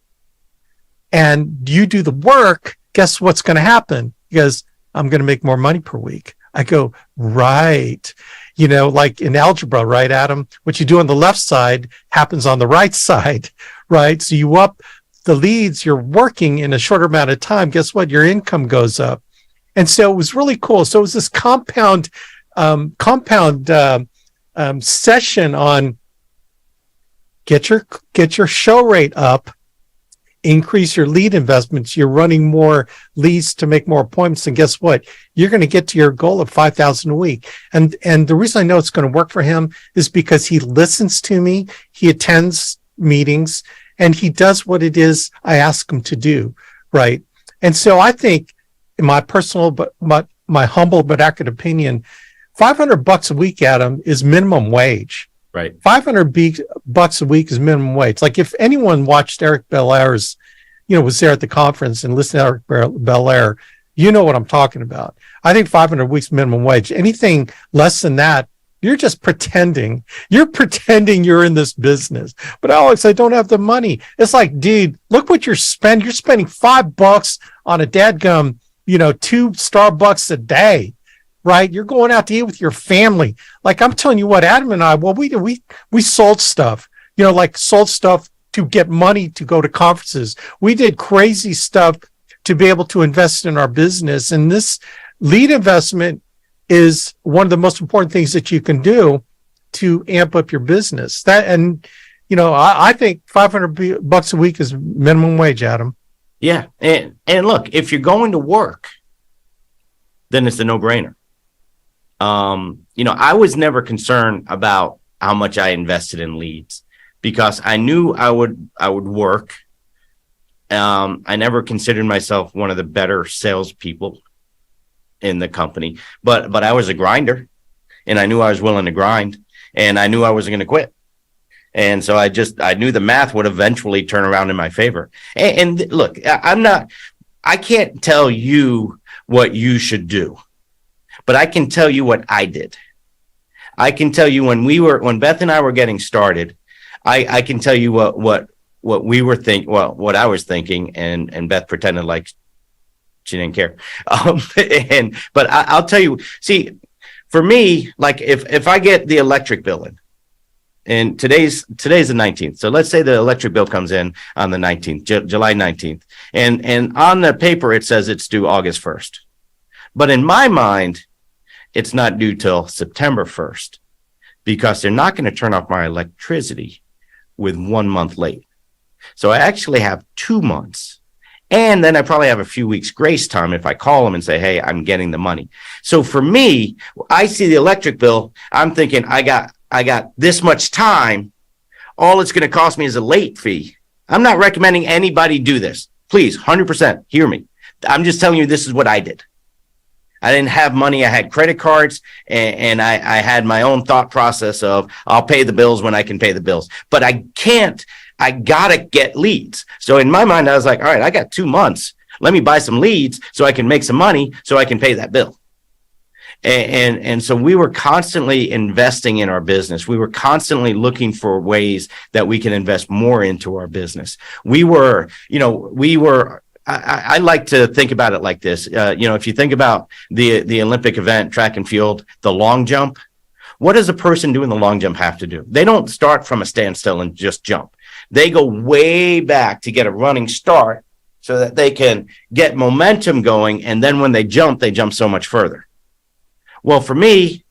and you do the work. Guess what's going to happen? Because I'm going to make more money per week. I go, right. You know, like in algebra, right, Adam? What you do on the left side happens on the right side, right? So you up the leads, you're working in a shorter amount of time. Guess what? Your income goes up. And so it was really cool. So it was this compound session on get your show rate up, increase your lead investments. You're running more leads to make more appointments, and guess what? You're going to get to your goal of 5,000 a week. And the reason I know it's going to work for him is because he listens to me, he attends meetings, and he does what it is I ask him to do, right? And so I think, in my personal but my humble but accurate opinion, $500 a week, Adam, is minimum wage. Right. $500 a week is minimum wage. Like if anyone watched Eric Belair's, you know, was there at the conference and listened to Eric Belair, you know what I'm talking about. I think 500 weeks minimum wage. Anything less than that, you're just pretending. You're pretending you're in this business. But Alex, I don't have the money. It's like, dude, look what you're spending. You're spending $5 on a dadgum, you know, 2 Starbucks a day. Right? You're going out to eat with your family. Like I'm telling you what, Adam and I, well, we sold stuff, you know, like sold stuff to get money to go to conferences. We did crazy stuff to be able to invest in our business. And this lead investment is one of the most important things that you can do to amp up your business. That, and, you know, I think $500 a week is minimum wage, Adam. Yeah. And look, if you're going to work, then it's a no-brainer. You know, I was never concerned about how much I invested in leads because I knew I would work. I never considered myself one of the better salespeople in the company, but I was a grinder, and I knew I was willing to grind, and I knew I wasn't going to quit. And so I knew the math would eventually turn around in my favor. And look, I can't tell you what you should do. But I can tell you what I did. I can tell you when Beth and I were getting started, I can tell you what we were what I was thinking, and Beth pretended like she didn't care. But I'll tell you, see, for me, like if I get the electric bill in, and today's the 19th. So let's say the electric bill comes in on the 19th, July 19th. And on the paper, it says it's due August 1st. But in my mind, it's not due till September 1st because they're not going to turn off my electricity with 1 month late. So I actually have 2 months. And then I probably have a few weeks grace time if I call them and say, hey, I'm getting the money. So for me, I see the electric bill. I'm thinking I got this much time. All it's going to cost me is a late fee. I'm not recommending anybody do this. Please, 100% hear me. I'm just telling you this is what I did. I didn't have money. I had credit cards, and I had my own thought process of I'll pay the bills when I can pay the bills. But I got to get leads. So in my mind, I was like, all right, I got 2 months. Let me buy some leads so I can make some money so I can pay that bill. And so we were constantly investing in our business. We were constantly looking for ways that we can invest more into our business. I like to think about it like this. If you think about the Olympic event, track and field, the long jump, what does a person doing the long jump have to do? They don't start from a standstill and just jump. They go way back to get a running start so that they can get momentum going. And then when they jump so much further. Well, for me,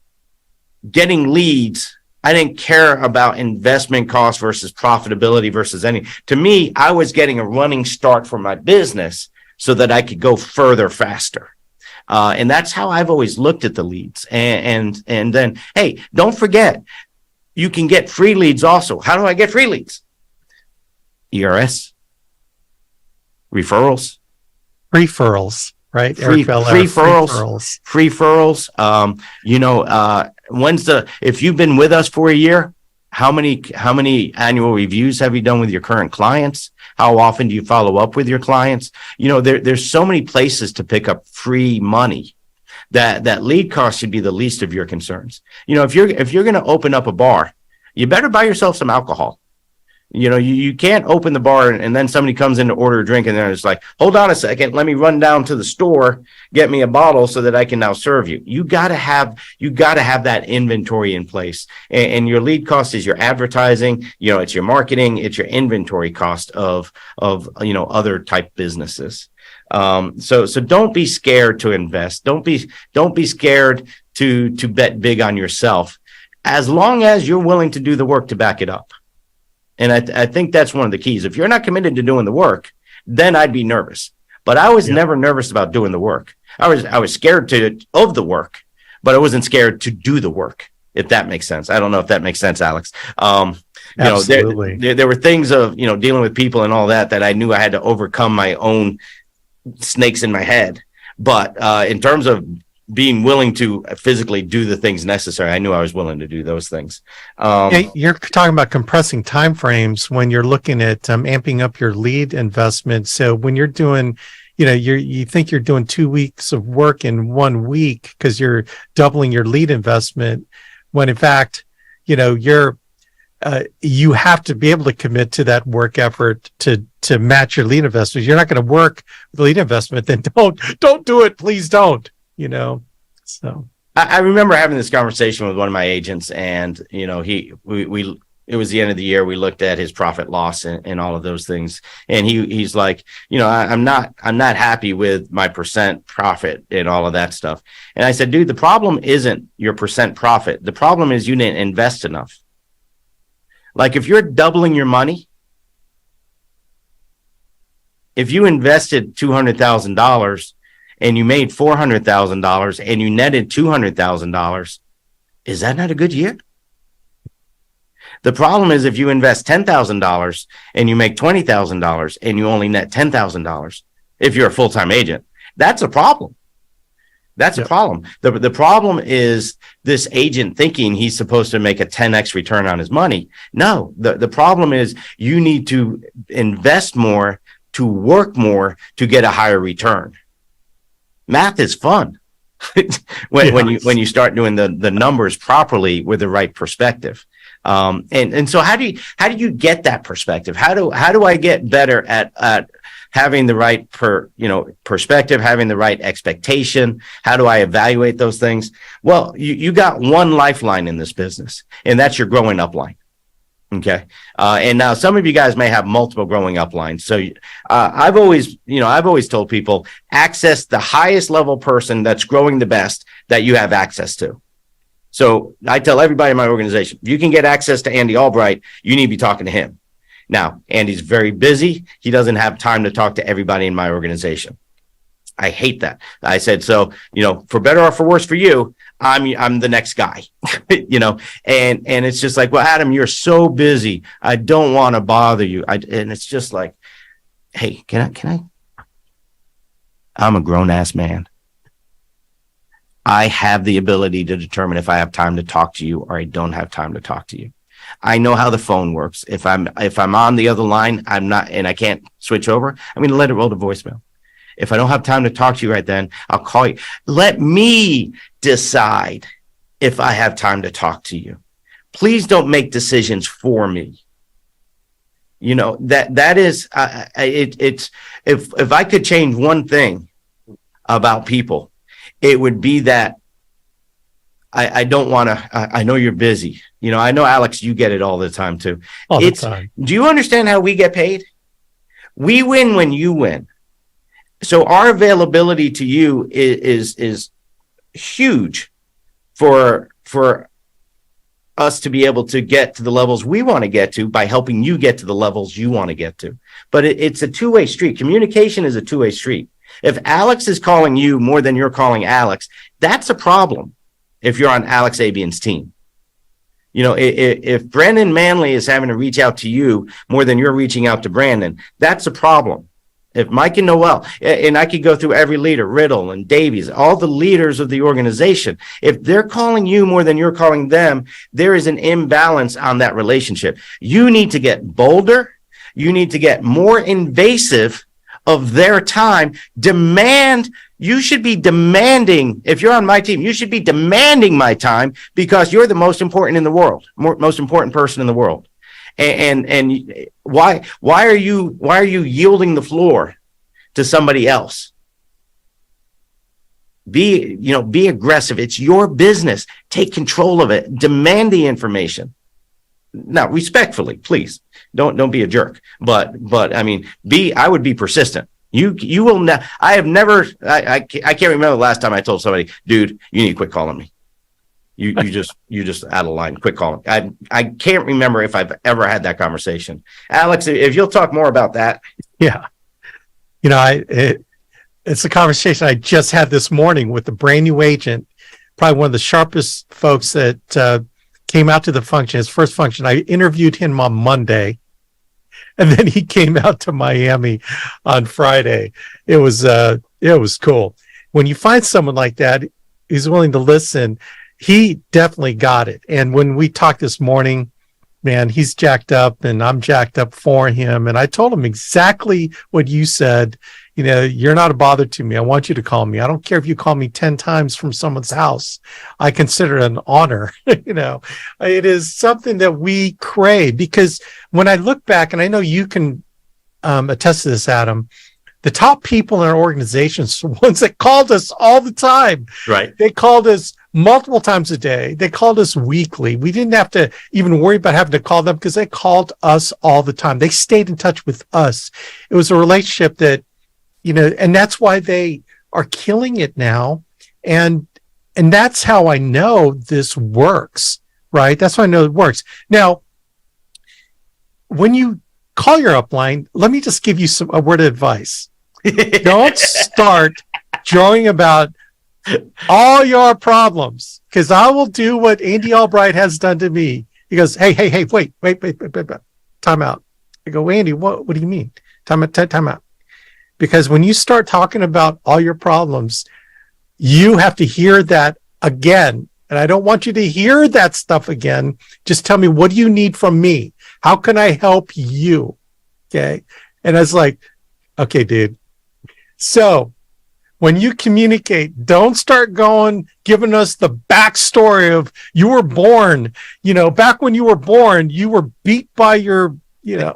getting leads, I didn't care about investment cost versus profitability versus any. To me, I was getting a running start for my business so that I could go further faster. And that's how I've always looked at the leads. And then, hey, don't forget, you can get free leads also. How do I get free leads? ERS. Referrals, right? Free referrals. If you've been with us for a year, how many annual reviews have you done with your current clients? How often do you follow up with your clients? There's so many places to pick up free money that lead cost should be the least of your concerns. If you're going to open up a bar, you better buy yourself some alcohol. You can't open the bar and then somebody comes in to order a drink and they're just like, hold on a second, let me run down to the store, get me a bottle so that I can now serve you. You got to have that inventory in place. And your lead cost is your advertising, it's your marketing, it's your inventory cost of other type businesses. So don't be scared to invest. Don't be scared to bet big on yourself, as long as you're willing to do the work to back it up. And I think that's one of the keys. If you're not committed to doing the work, then I'd be nervous. But I was never nervous about doing the work. I was scared of the work, but I wasn't scared to do the work, if that makes sense. I don't know if that makes sense, Alex. Absolutely. There were things of, dealing with people and all that I knew I had to overcome my own snakes in my head. But in terms of being willing to physically do the things necessary, I knew I was willing to do those things. You're talking about compressing timeframes when you're looking at amping up your lead investment. So when you're doing, you think you're doing 2 weeks of work in 1 week because you're doubling your lead investment, when in fact, you have to be able to commit to that work effort to match your lead investment. You're not going to work with the lead investment, then don't do it. Please don't. So I remember having this conversation with one of my agents, and it was the end of the year. We looked at his profit loss and all of those things, and he's like, I'm not happy with my percent profit and all of that stuff. And I said, dude, the problem isn't your percent profit. The problem is you didn't invest enough. Like, if you're doubling your money, if you invested $200,000 and you made $400,000 and you netted $200,000, is that not a good year? The problem is if you invest $10,000 and you make $20,000 and you only net $10,000, if you're a full-time agent, that's a problem. That's a problem. The problem is this agent thinking he's supposed to make a 10x return on his money. No, the problem is you need to invest more, to work more, to get a higher return. Math is fun when you start doing the numbers properly with the right perspective. And so how do you get that perspective? How do I get better at having the right perspective, having the right expectation? How do I evaluate those things? Well, you got one lifeline in this business, and that's your growing upline. Okay. And now some of you guys may have multiple growing up lines. So I've always told people, access the highest level person that's growing the best that you have access to. So I tell everybody in my organization, if you can get access to Andy Albright, you need to be talking to him. Now, Andy's very busy. He doesn't have time to talk to everybody in my organization. I hate that. I said, so, for better or for worse for you, I'm the next guy, and it's just like, well, Adam, you're so busy. I don't want to bother you. And it's just like, hey, can I? I'm a grown ass man. I have the ability to determine if I have time to talk to you or I don't have time to talk to you. I know how the phone works. If I'm on the other line, I'm not, and I can't switch over, I'm going to let it roll to voicemail. If I don't have time to talk to you right then, I'll call you. Let me decide if I have time to talk to you. Please don't make decisions for me. That is, it's, if I could change one thing about people, it would be that I don't want to, I know you're busy. I know, Alex, you get it all the time too. All the time. Do you understand how we get paid? We win when you win. So our availability to you is huge for us to be able to get to the levels we want to get to by helping you get to the levels you want to get to. But it's a two-way street. Communication is a two-way street. If Alex is calling you more than you're calling Alex, that's a problem if you're on Alex Abian's team. You know, if Brandon Manley is having to reach out to you more than you're reaching out to Brandon, that's a problem. If Mike and Noel, and I could go through every leader, Riddle and Davies, all the leaders of the organization, if they're calling you more than you're calling them, there is an imbalance on that relationship. You need to get bolder. You need to get more invasive of their time. You should be demanding, if you're on my team, you should be demanding my time because you're the most important in the world, most important person in the world. And why are you yielding the floor to somebody else? Be aggressive. It's your business. Take control of it. Demand the information. Now, respectfully, please don't be a jerk. But I mean, I would be persistent. You will not. I can't remember the last time I told somebody, dude, you need to quit calling me. You just out of line. Quit calling. I can't remember if I've ever had that conversation. Alex, if you'll talk more about that. Yeah. You know, it's a conversation I just had this morning with a brand new agent, probably one of the sharpest folks that came out to the function, his first function. I interviewed him on Monday, and then he came out to Miami on Friday. It was cool. When you find someone like that, he's willing to listen. He definitely got it. And when we talked this morning, man, he's jacked up and I'm jacked up for him. And I told him exactly what you said. You know, you're not a bother to me. I want you to call me. I don't care if you call me 10 times from someone's house. I consider it an honor. You know, it is something that we crave, because when I look back, and I know you can attest to this, Adam, the top people in our organizations, the ones that called us all the time. Right. They called us multiple times a day. They called us weekly. We didn't have to even worry about having to call them because they called us all the time. They stayed in touch with us. It was a relationship that, you know, and that's why they are killing it now. And that's how I know this works, right? That's how I know it works. Now, when you call your upline, let me just give you a word of advice. Don't start drawing about all your problems, because I will do what Andy Albright has done to me. He goes, hey, wait, time out. I go, Andy, what do you mean? Time out. Because when you start talking about all your problems, you have to hear that again. And I don't want you to hear that stuff again. Just tell me, what do you need from me? How can I help you? Okay. And I was like, okay, dude. So when you communicate, don't start giving us the backstory of you were born, you know, back when you were born, you were beat by your, you know,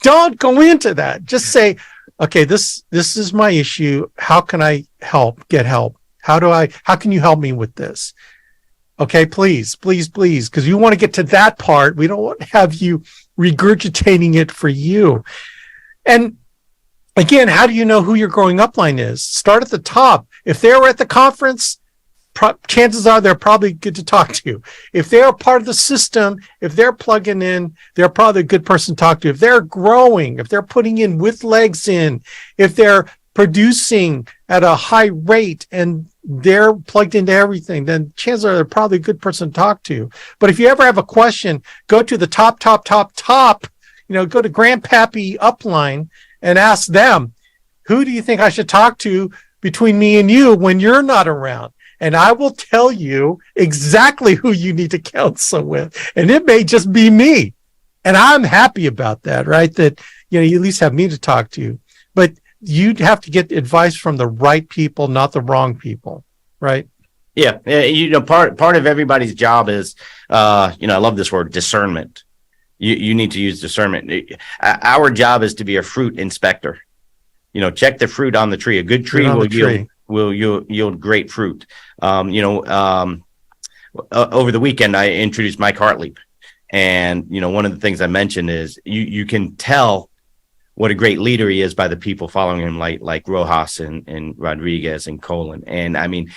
don't go into that. Just say, okay, this is my issue. How can I get help? How can you help me with this? Okay, please. Because you want to get to that part. We don't want to have you regurgitating it for you. And again, how do you know who your growing upline is? Start at the top. If they were at the conference, chances are they're probably good to talk to. If they're part of the system, if they're plugging in, they're probably a good person to talk to. If they're growing, if they're putting in with legs in, if they're producing at a high rate and they're plugged into everything, then chances are they're probably a good person to talk to. But if you ever have a question, go to the top, you know, go to Grandpappy Upline and ask them, who do you think I should talk to between me and you when you're not around? And I will tell you exactly who you need to counsel with. And it may just be me. And I'm happy about that, right? That, you know, you at least have me to talk to. But you'd have to get advice from the right people, not the wrong people, right? Yeah. You know, part of everybody's job is, you know, I love this word, discernment. You need to use discernment. Our job is to be a fruit inspector. You know, check the fruit on the tree. A good tree will yield great fruit. You know, over the weekend, I introduced Mike Hartleap. And, you know, one of the things I mentioned is you can tell what a great leader he is by the people following him, like Rojas and Rodriguez and Colin. And I mean,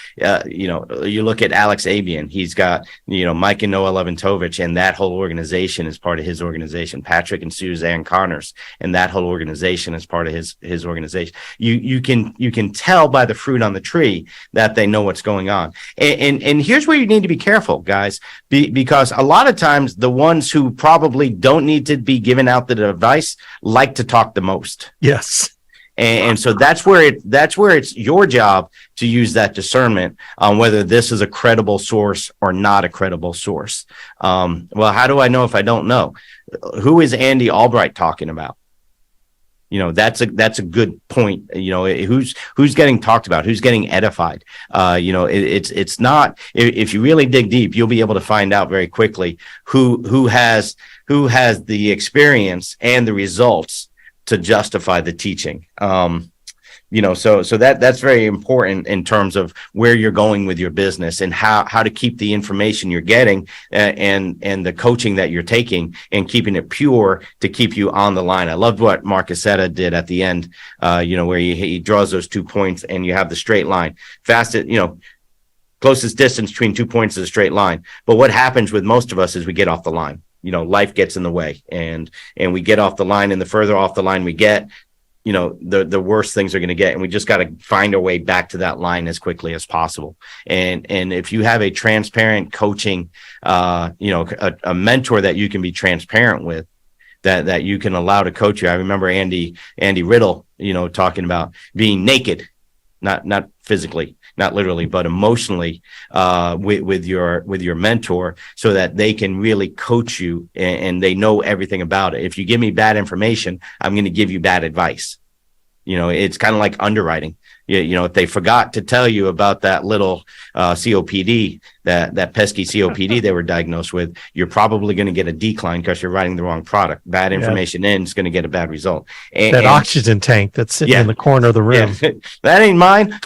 you look at Alex Abian, he's got, Mike and Noah Leventovich, and that whole organization is part of his organization. Patrick and Suzanne Connors, and that whole organization is part of his organization. You can tell by the fruit on the tree that they know what's going on. And here's where you need to be careful, guys, because a lot of times the ones who probably don't need to be giving out the advice like to talk the most. Yes. And so that's where it's your job to use that discernment on whether this is a credible source or not a credible source. Well, how do I know if I don't know? Who is Andy Albright talking about? That's a good point. Who's getting talked about, who's getting edified. It's not, if you really dig deep, you'll be able to find out very quickly who has the experience and the results to justify the teaching. So that's very important in terms of where you're going with your business and how to keep the information you're getting and the coaching that you're taking and keeping it pure to keep you on the line. I loved what Mark Aceta did at the end, where he draws those 2 points and you have the straight line. Closest distance between 2 points is a straight line. But what happens with most of us is we get off the line. Life gets in the way and we get off the line, and the further off the line we get, the worse things are going to get. And we just got to find our way back to that line as quickly as possible. And if you have a transparent coaching, a mentor that you can be transparent with, that you can allow to coach you. I remember Andy Riddle, talking about being naked, not physically, not literally, but emotionally, with your mentor, so that they can really coach you and they know everything about it. If you give me bad information, I'm going to give you bad advice. It's kind of like underwriting. If they forgot to tell you about that little COPD, that pesky COPD they were diagnosed with, you're probably going to get a decline because you're writing the wrong product. Bad information in is going to get a bad result. And oxygen tank that's sitting in the corner of the room. Yeah. That ain't mine.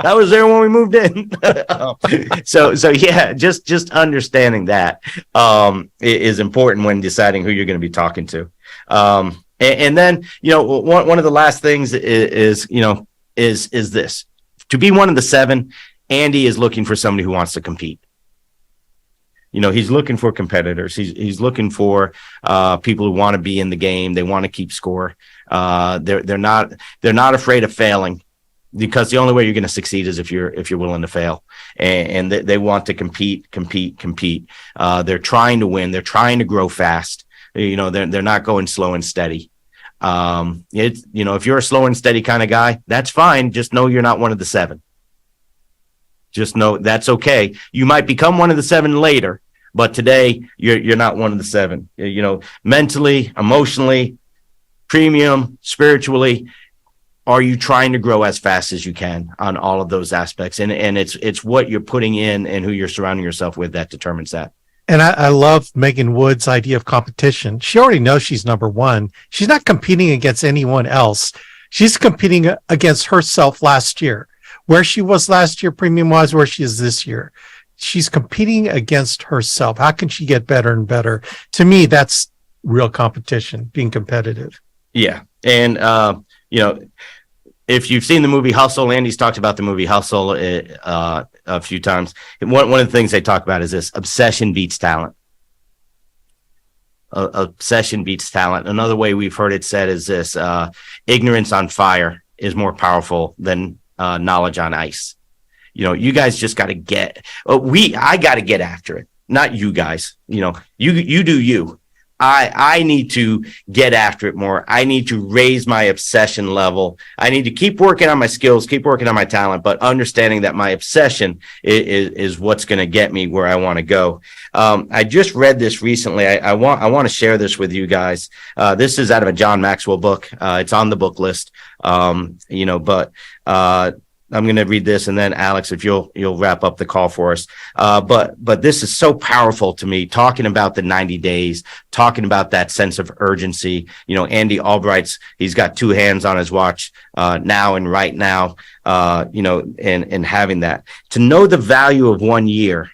That was there when we moved in. So yeah, just understanding that is important when deciding who you're going to be talking to. And then, one of the last things is this: to be one of the 7, Andy is looking for somebody who wants to compete. He's looking for competitors. He's looking for people who want to be in the game. They want to keep score. They're not afraid of failing, because the only way you're going to succeed is if you're willing to fail. And they want to compete. They're trying to win. They're trying to grow fast. They're not going slow and steady. If you're a slow and steady kind of guy, that's fine. Just know you're not one of the 7. Just know that's okay. You might become one of the 7 later, but today you're not one of the 7. Mentally, emotionally, premium, spiritually, are you trying to grow as fast as you can on all of those aspects? And it's what you're putting in and who you're surrounding yourself with that determines that. And I love Megan Wood's idea of competition. She already knows she's number 1. She's not competing against anyone else. She's competing against herself last year. Where she was last year, premium-wise, where she is this year. She's competing against herself. How can she get better and better? To me, that's real competition, being competitive. Yeah. And, if you've seen the movie Hustle, Andy's talked about the movie Hustle a few times. One of the things they talk about is this: obsession beats talent. Obsession beats talent. Another way we've heard it said is this: ignorance on fire is more powerful than knowledge on ice. You guys just got to I got to get after it, not you guys. You do you. I need to get after it more. I need to raise my obsession level. I need to keep working on my skills, keep working on my talent, but understanding that my obsession is what's going to get me where I want to go. I just read this recently. I want to share this with you guys. This is out of a John Maxwell book. It's on the book list. I'm going to read this, and then Alex, if you'll wrap up the call for us. But this is so powerful to me, talking about the 90 days, talking about that sense of urgency. Andy Albright's, he's got 2 hands on his watch, now and right now, and having that. To know the value of 1 year,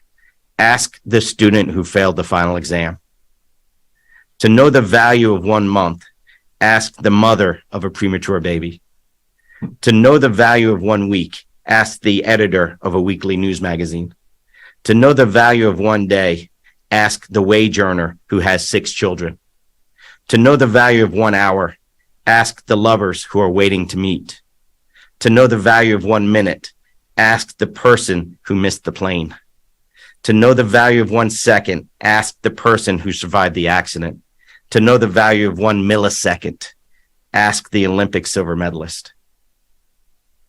ask the student who failed the final exam. To know the value of 1 month, ask the mother of a premature baby. To know the value of 1 week, ask the editor of a weekly news magazine. To know the value of 1 day, ask the wage earner who has 6 children. To know the value of 1 hour, ask the lovers who are waiting to meet. To know the value of 1 minute, ask the person who missed the plane. To know the value of 1 second, ask the person who survived the accident. To know the value of 1 millisecond, ask the Olympic silver medalist.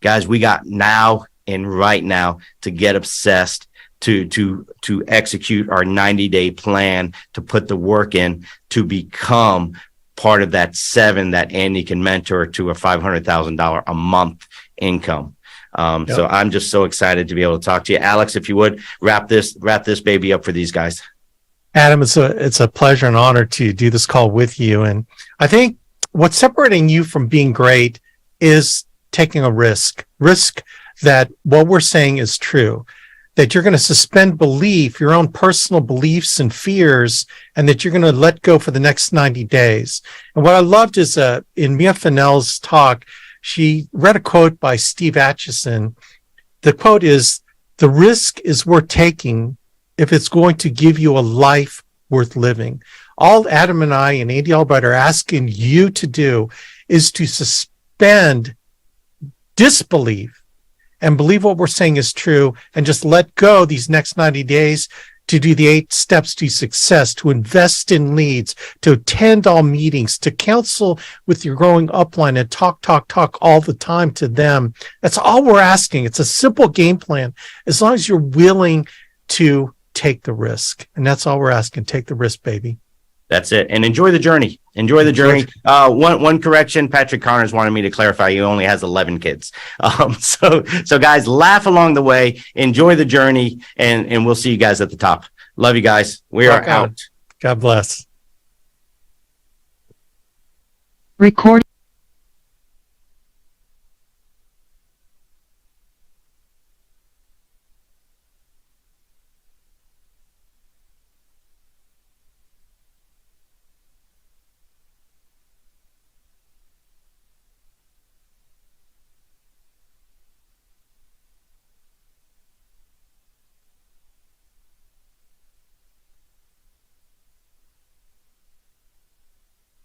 Guys, we got now and right now to get obsessed, to execute our 90-day plan, to put the work in, to become part of that 7 that Andy can mentor to a $500,000 a month income. So I'm just so excited to be able to talk to you. Alex, if you would wrap this baby up for these guys. Adam, it's a pleasure and honor to do this call with you. And I think what's separating you from being great is taking a risk that what we're saying is true, that you're going to suspend belief, your own personal beliefs and fears, and that you're going to let go for the next 90 days. And what I loved is in Mia Fennell's talk, she read a quote by Steve Atchison. The quote is, "The risk is worth taking if it's going to give you a life worth living." All Adam and I and Andy Albright are asking you to do is to suspend disbelief and believe what we're saying is true, and just let go these next 90 days to do the 8 steps to success, to invest in leads, to attend all meetings, to counsel with your growing upline and talk all the time to them. That's all we're asking. It's a simple game plan, as long as you're willing to take the risk. And that's all we're asking. Take the risk, baby. That's it. And enjoy the journey. Enjoy the journey. One correction, Patrick Connors wanted me to clarify he only has 11 kids. So guys, laugh along the way, enjoy the journey, and we'll see you guys at the top. Love you guys. We are out. God bless. Record.